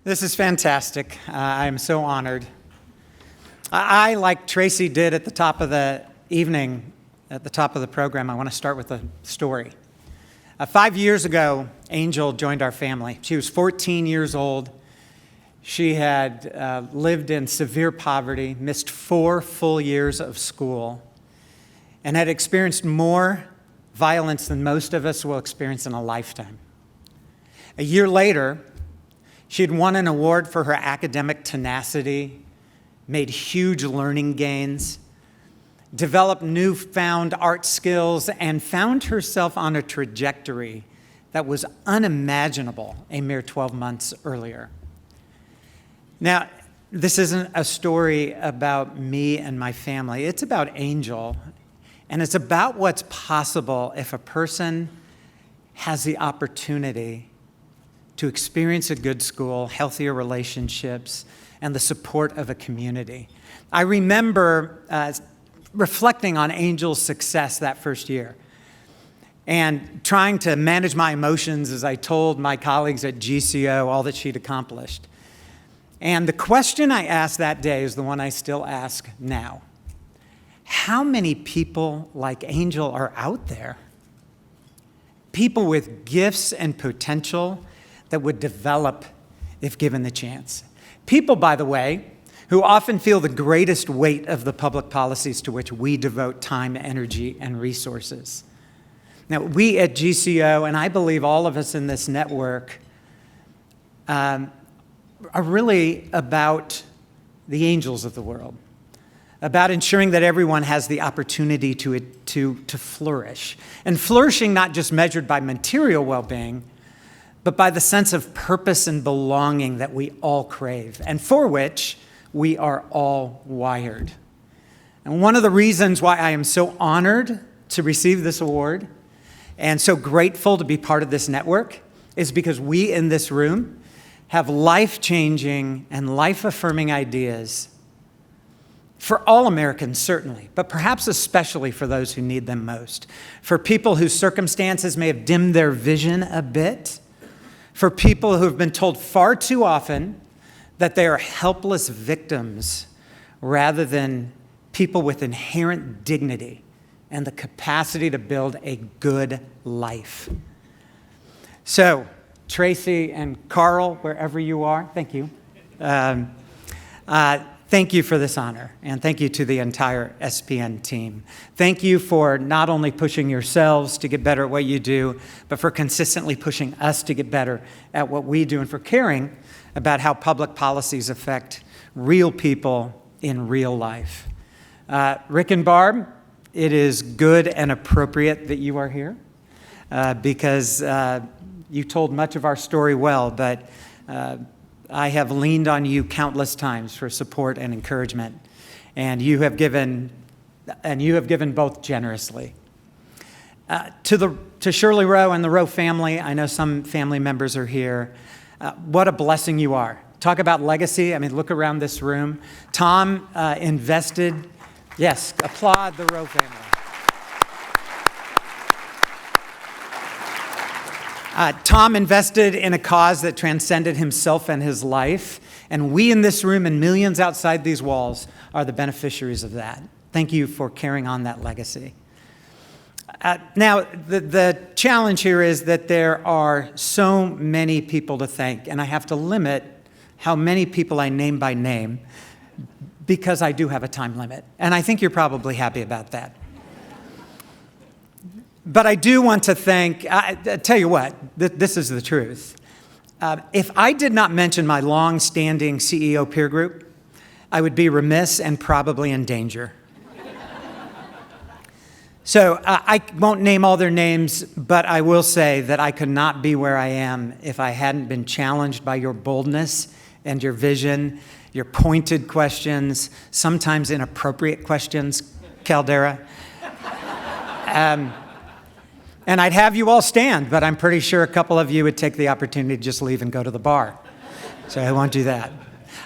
This is fantastic. I'm so honored. I, like Tracy did at the top of the evening, at the top of the program, I want to start with a story. 5 years ago, Angel joined our family. She was 14 years old. She had lived in severe poverty, missed 4 full years of school, and had experienced more violence than most of us will experience in a lifetime. A year later, she had won an award for her academic tenacity, made huge learning gains, developed newfound art skills, and found herself on a trajectory that was unimaginable a mere 12 months earlier. Now, this isn't a story about me and my family. It's about Angel, and it's about what's possible if a person has the opportunity to experience a good school, healthier relationships, and the support of a community. I remember reflecting on Angel's success that first year and trying to manage my emotions as I told my colleagues at GCO all that she'd accomplished. And the question I asked that day is the one I still ask now. How many people like Angel are out there? People with gifts and potential that would develop if given the chance. People, by the way, who often feel the greatest weight of the public policies to which we devote time, energy, and resources. Now, we at GCO, and I believe all of us in this network, are really about the angels of the world, about ensuring that everyone has the opportunity to flourish. And flourishing not just measured by material well-being, but by the sense of purpose and belonging that we all crave, and for which we are all wired. And one of the reasons why I am so honored to receive this award and so grateful to be part of this network is because we in this room have life-changing and life-affirming ideas for all Americans, certainly, but perhaps especially for those who need them most. For people whose circumstances may have dimmed their vision a bit, for people who have been told far too often that they are helpless victims rather than people with inherent dignity and the capacity to build a good life. So, Tracy and Carl, wherever you are, thank you. Thank you for this honor, and thank you to the entire SPN team. Thank you for not only pushing yourselves to get better at what you do, but for consistently pushing us to get better at what we do and for caring about how public policies affect real people in real life. Rick and Barb, it is good and appropriate that you are here because you told much of our story well, but I have leaned on you countless times for support and encouragement, and you have given both generously. To Shirley Roe and the Roe family, I know some family members are here. What a blessing you are. Talk about legacy. I mean, look around this room. Tom invested. Yes, applaud the Roe family. Tom invested in a cause that transcended himself and his life, and we in this room and millions outside these walls are the beneficiaries of that. Thank you for carrying on that legacy. Now, the challenge here is that there are so many people to thank, and I have to limit how many people I name by name because I do have a time limit, and I think you're probably happy about that. But I do want to thank, I tell you what, this is the truth. If I did not mention my long-standing CEO peer group, I would be remiss and probably in danger. So I won't name all their names, but I will say that I could not be where I am if I hadn't been challenged by your boldness and your vision, your pointed questions, sometimes inappropriate questions, Caldera. And I'd have you all stand, but I'm pretty sure a couple of you would take the opportunity to just leave and go to the bar. So I won't do that.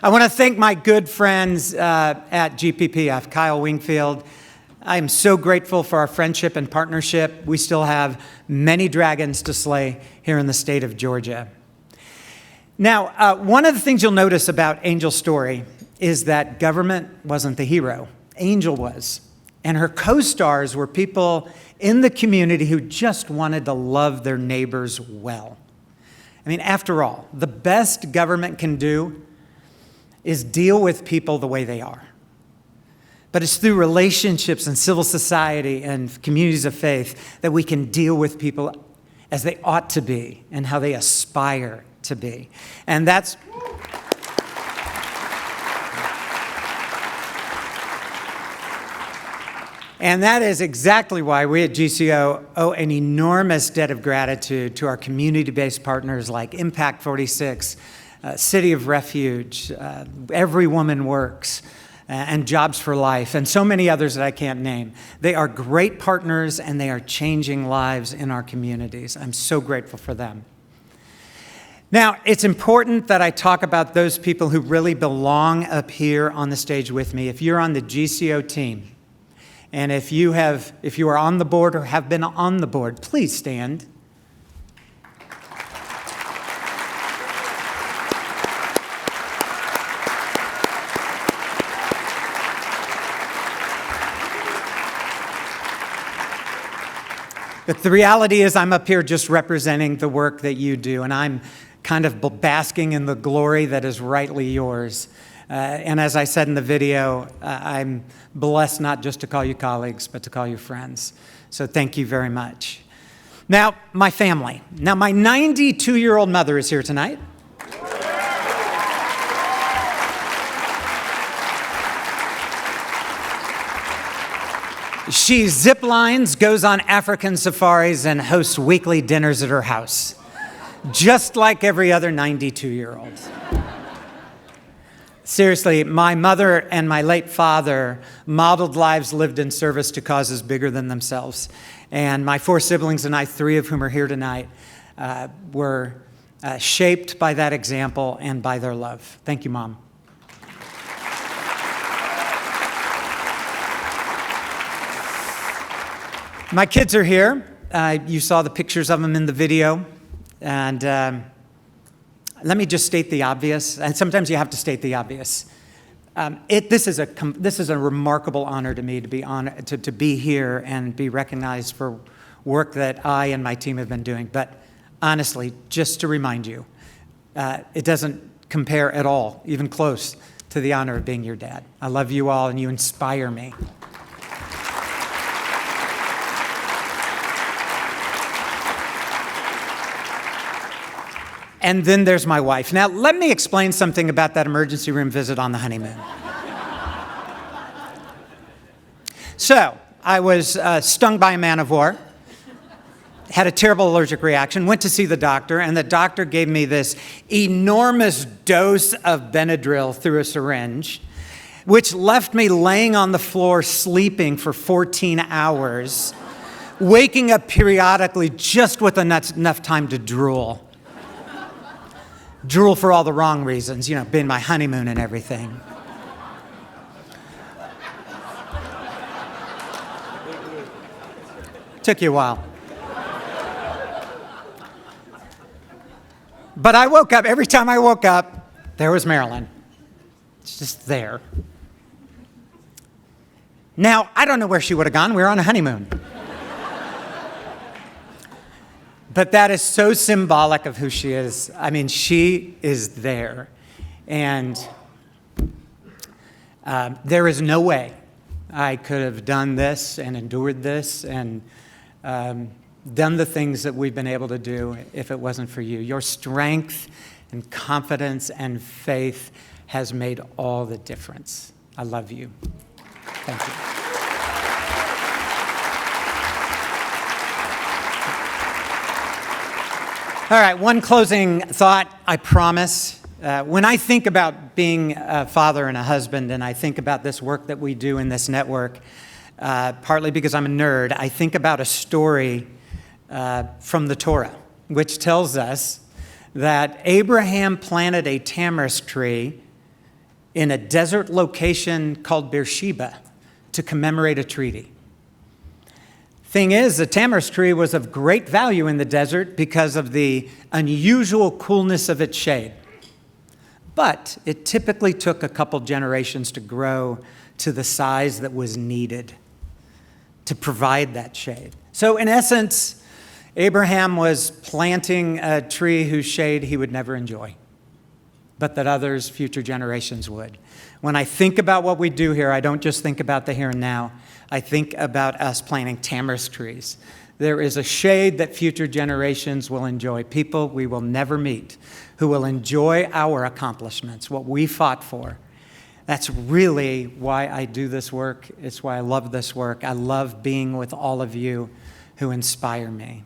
I want to thank my good friends at GPPF, Kyle Wingfield. I'm so grateful for our friendship and partnership. We still have many dragons to slay here in the state of Georgia. Now, one of the things you'll notice about Angel's story is that government wasn't the hero. Angel was. And her co-stars were people in the community who just wanted to love their neighbors well. I mean, after all, the best government can do is deal with people the way they are. But it's through relationships and civil society and communities of faith that we can deal with people as they ought to be and how they aspire to be. And that's that is exactly why we at GCO owe an enormous debt of gratitude to our community-based partners like Impact 46, City of Refuge, Every Woman Works, and Jobs for Life, and so many others that I can't name. They are great partners, and they are changing lives in our communities. I'm so grateful for them. Now, it's important that I talk about those people who really belong up here on the stage with me. If you're on the GCO team, and if you are on the board or have been on the board, please stand. But the reality is I'm up here just representing the work that you do, and I'm kind of basking in the glory that is rightly yours. And as I said in the video, I'm blessed not just to call you colleagues, but to call you friends. So thank you very much. Now, my family. Now, my 92-year-old mother is here tonight. She zip lines, goes on African safaris, and hosts weekly dinners at her house, just like every other 92-year-old. Seriously, my mother and my late father modeled lives lived in service to causes bigger than themselves. And my 4 siblings and I, 3 of whom are here tonight, were shaped by that example and by their love. Thank you, Mom. My kids are here. You saw the pictures of them in the video. And let me just state the obvious. And sometimes you have to state the obvious. This is a remarkable honor to me to be here and be recognized for work that I and my team have been doing. But honestly, just to remind you, it doesn't compare at all, even close, to the honor of being your dad. I love you all, and you inspire me. And then there's my wife. Now, let me explain something about that emergency room visit on the honeymoon. So, I was stung by a man-of-war, had a terrible allergic reaction, went to see the doctor, and the doctor gave me this enormous dose of Benadryl through a syringe, which left me laying on the floor sleeping for 14 hours, waking up periodically just with enough time to drool. Drool for all the wrong reasons, being my honeymoon and everything. Took you a while. But I woke up, every time I woke up, there was Marilyn. It's just there. Now, I don't know where she would have gone. We were on a honeymoon. But that is so symbolic of who she is. I mean, she is there. And there is no way I could have done this and endured this and done the things that we've been able to do if it wasn't for you. Your strength and confidence and faith has made all the difference. I love you. Thank you. All right, one closing thought, I promise. When I think about being a father and a husband, and I think about this work that we do in this network, partly because I'm a nerd, I think about a story from the Torah, which tells us that Abraham planted a tamarisk tree in a desert location called Beersheba to commemorate a treaty. Thing is, the tamarisk tree was of great value in the desert because of the unusual coolness of its shade. but it typically took a couple generations to grow to the size that was needed to provide that shade. So in essence, Abraham was planting a tree whose shade he would never enjoy, but that others, future generations, would. When I think about what we do here, I don't just think about the here and now. I think about us planting tamarisk trees. There is a shade that future generations will enjoy, people we will never meet, who will enjoy our accomplishments, what we fought for. That's really why I do this work. It's why I love this work. I love being with all of you who inspire me.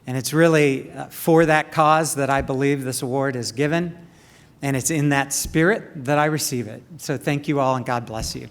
And it's really for that cause that I believe this award is given, and it's in that spirit that I receive it. So thank you all, and God bless you.